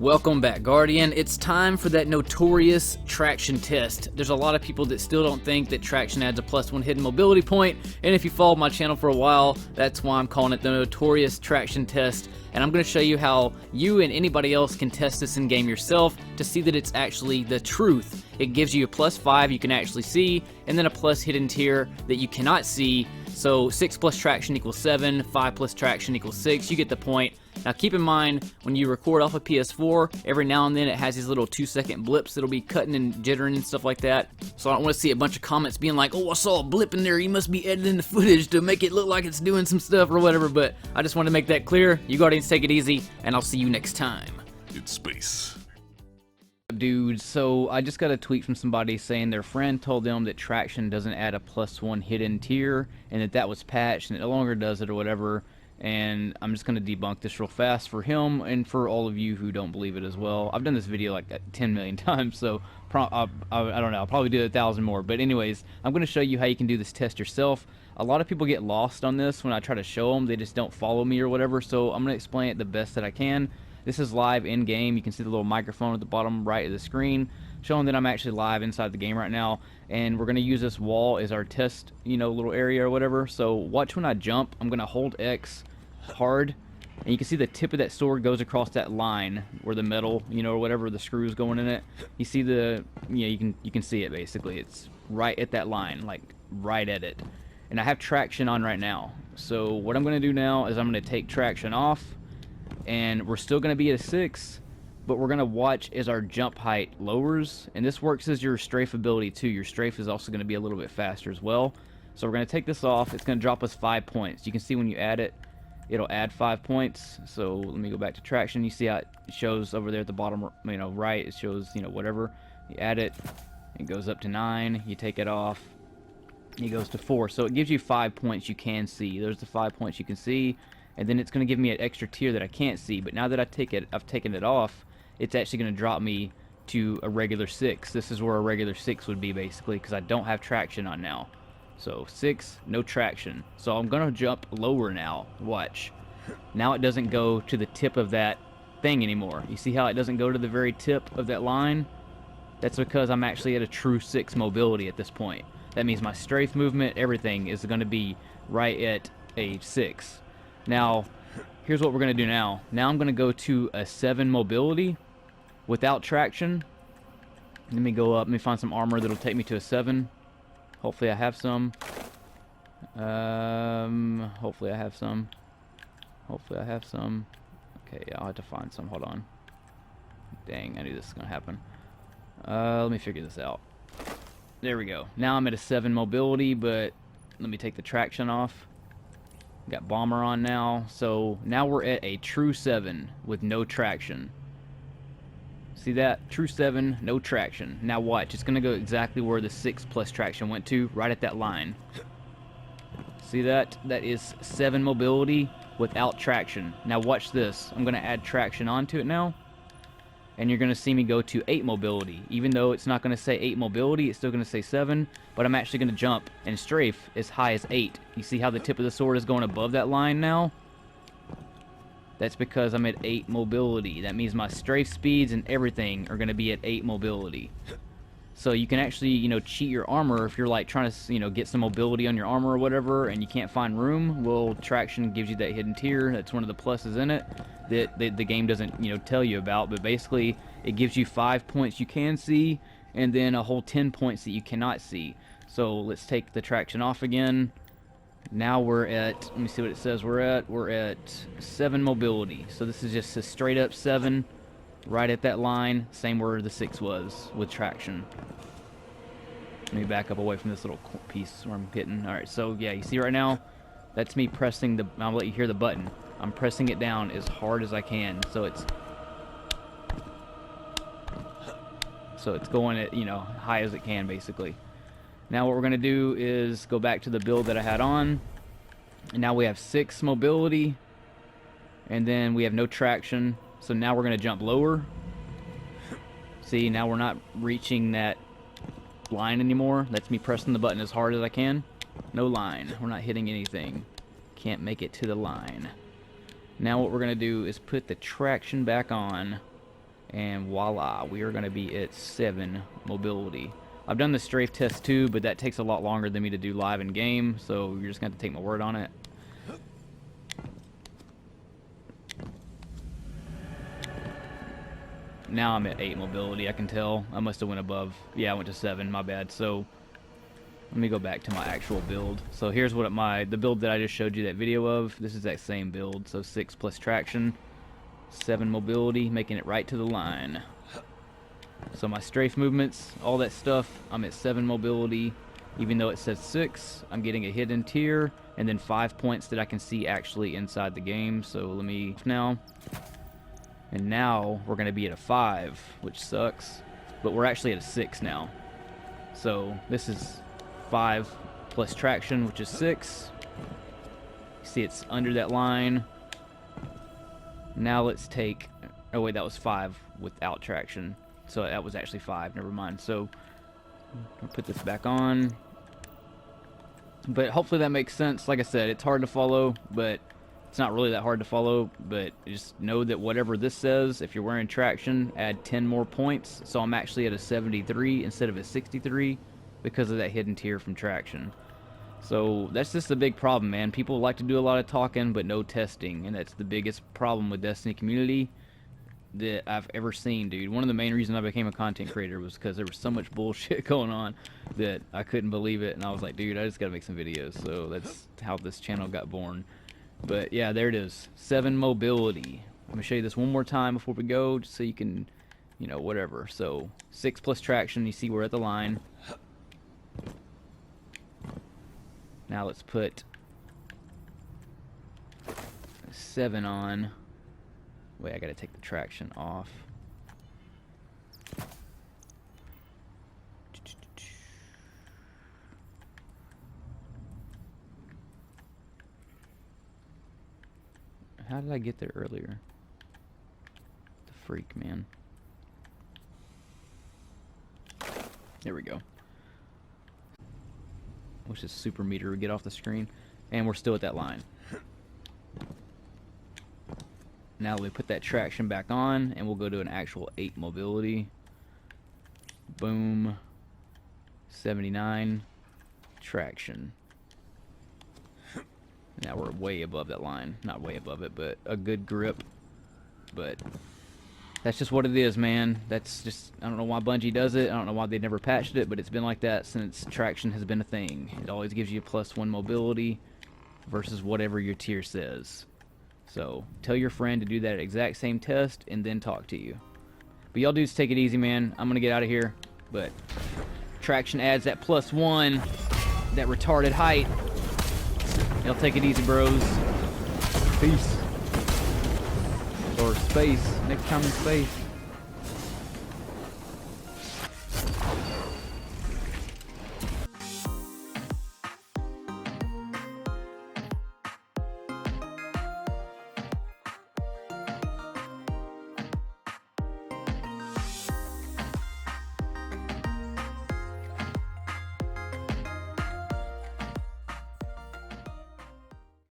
Welcome back, Guardian. It's time for that notorious traction test. There's a lot of people that still don't think that traction adds a +1 hidden mobility point, and if you followed my channel for a while, that's why I'm calling it the notorious traction test. And I'm going to show you how you and anybody else can test this in game yourself to see that it's actually the truth. It gives you a +5 you can actually see, and then a plus hidden tier that you cannot see. So 6 plus traction equals 7, 5 plus traction equals 6. You get the point. Now keep in mind, when you record off a PS4, every now and then it has these little 2-second blips that'll be cutting and jittering and stuff like that. So I don't want to see a bunch of comments being like, oh, I saw a blip in there, you must be editing the footage to make it look like it's doing some stuff or whatever. But I just want to make that clear. You Guardians, take it easy, and I'll see you next time. In space. Dude, so I just got a tweet from somebody saying their friend told them that traction doesn't add a +1 hidden tier, and that was patched and it no longer does it or whatever. And I'm just going to debunk this real fast for him and for all of you who don't believe it as well. I've done this video like 10 million times, so I don't know, I'll probably do it 1,000 more. But anyways, I'm going to show you how you can do this test yourself. A lot of people get lost on this when I try to show them. They just don't follow me or whatever, so I'm going to explain it the best that I can. This is live in-game. You can see the little microphone at the bottom right of the screen showing that I'm actually live inside the game right now. And we're going to use this wall as our test, little area or whatever. So watch when I jump. I'm going to hold X hard, and you can see the tip of that sword goes across that line where the metal, or whatever, the screws going in it. You see you can see it basically. It's right at that line, like right at it. And I have traction on right now. So what I'm going to do now is I'm going to take traction off. And we're still going to be at a 6, but we're going to watch as our jump height lowers. And this works as your strafe ability too. Your strafe is also going to be a little bit faster as well. So we're going to take this off. It's going to drop us 5 points. You can see when you add it, it'll add 5 points. So let me go back to traction. You see how it shows over there at the bottom, right? It shows, whatever. You add it, it goes up to 9. You take it off, it goes to 4. So it gives you 5 points you can see. There's the 5 points you can see. And then it's going to give me an extra tier that I can't see. But now that I've taken it off, it's actually going to drop me to a regular 6. This is where a regular 6 would be basically, because I don't have traction on now. So 6, no traction. So I'm going to jump lower now. Watch. Now it doesn't go to the tip of that thing anymore. You see how it doesn't go to the very tip of that line? That's because I'm actually at a true 6 mobility at this point. That means my strafe movement, everything is going to be right at a 6. Now, here's what we're going to do now. Now I'm going to go to a 7 mobility without traction. Let me go up. Let me find some armor that'll take me to a 7. Hopefully I have some. Hopefully I have some. Hopefully I have some. Okay, I'll have to find some. Hold on. Dang, I knew this was going to happen. Let me figure this out. There we go. Now I'm at a 7 mobility, but let me take the traction off. Got bomber on now, so now we're at a true 7 with no traction. See that? True 7, no traction. Now watch, it's going to go exactly where the 6 plus traction went to, right at that line. See that? That is 7 mobility without traction. Now watch this. I'm going to add traction onto it now. And you're going to see me go to 8 mobility. Even though it's not going to say 8 mobility, it's still going to say 7. But I'm actually going to jump and strafe as high as 8. You see how the tip of the sword is going above that line now? That's because I'm at 8 mobility. That means my strafe speeds and everything are going to be at 8 mobility. So you can actually, cheat your armor if you're like trying to, get some mobility on your armor or whatever, and you can't find room. Well, traction gives you that hidden tier. That's one of the pluses in it that the game doesn't, tell you about. But basically, it gives you 5 points you can see, and then a whole 10 points that you cannot see. So let's take the traction off again. Now we're at, let me see what it says we're at 7 mobility. So this is just a straight up 7. Right at that line, same where the 6 was with traction. Let me back up away from this little piece where I'm hitting. Alright, so yeah, you see right now, that's me pressing the, I'll let you hear the button. I'm pressing it down as hard as I can, so it's going at, high as it can basically. Now what we're going to do is go back to the build that I had on. And now we have 6 mobility, and then we have no traction. So now we're going to jump lower. See, now we're not reaching that line anymore. That's me pressing the button as hard as I can. No line. We're not hitting anything. Can't make it to the line. Now what we're going to do is put the traction back on. And voila, we are going to be at 7 mobility. I've done the strafe test too, but that takes a lot longer than me to do live in game, so you're just going to have to take my word on it. Now I'm at 8 mobility, I can tell. I must have went above. Yeah, I went to 7, my bad. So let me go back to my actual build. So here's what the build that I just showed you that video of. This is that same build. So 6 plus traction, 7 mobility, making it right to the line. So my strafe movements, all that stuff, I'm at 7 mobility. Even though it says 6, I'm getting a hidden tier, and then 5 points that I can see actually inside the game. So let me now. And now we're going to be at a 5, which sucks. But we're actually at a 6 now. So this is 5 plus traction, which is 6. You see it's under that line. Now let's take... Oh wait, that was 5 without traction. So that was actually 5, never mind. So I'll put this back on. But hopefully that makes sense. Like I said, it's hard to follow, but it's not really that hard to follow. But just know that whatever this says, if you're wearing traction, add 10 more points. So I'm actually at a 73 instead of a 63 because of that hidden tier from traction. So that's just a big problem, man. People like to do a lot of talking, but no testing. And that's the biggest problem with Destiny community that I've ever seen, dude. One of the main reasons I became a content creator was because there was so much bullshit going on that I couldn't believe it, and I was like, dude, I just gotta make some videos. So that's how this channel got born. But yeah, there it is, 7 mobility. I'm gonna show you this one more time before we go, just so you can, you know, whatever. So 6 plus traction, you see we're at the line. Now let's put 7 on. Wait, I gotta take the traction off. How did I get there earlier? The freak, man. There we go. Wish this super meter would get off the screen. And we're still at that line. Now we put that traction back on, and we'll go to an actual 8 mobility. Boom. 79. Traction. Now we're way above that line. Not way above it, but a good grip. But that's just what it is, man. That's just, I don't know why Bungie does it. I don't know why they never patched it, but it's been like that since traction has been a thing. It always gives you a +1 mobility versus whatever your tier says. So tell your friend to do that exact same test and then talk to you. But y'all dudes take it easy, man. I'm gonna get out of here. But traction adds that +1, that retarded height. Y'all take it easy, bros. Peace. Or space. Next time in space.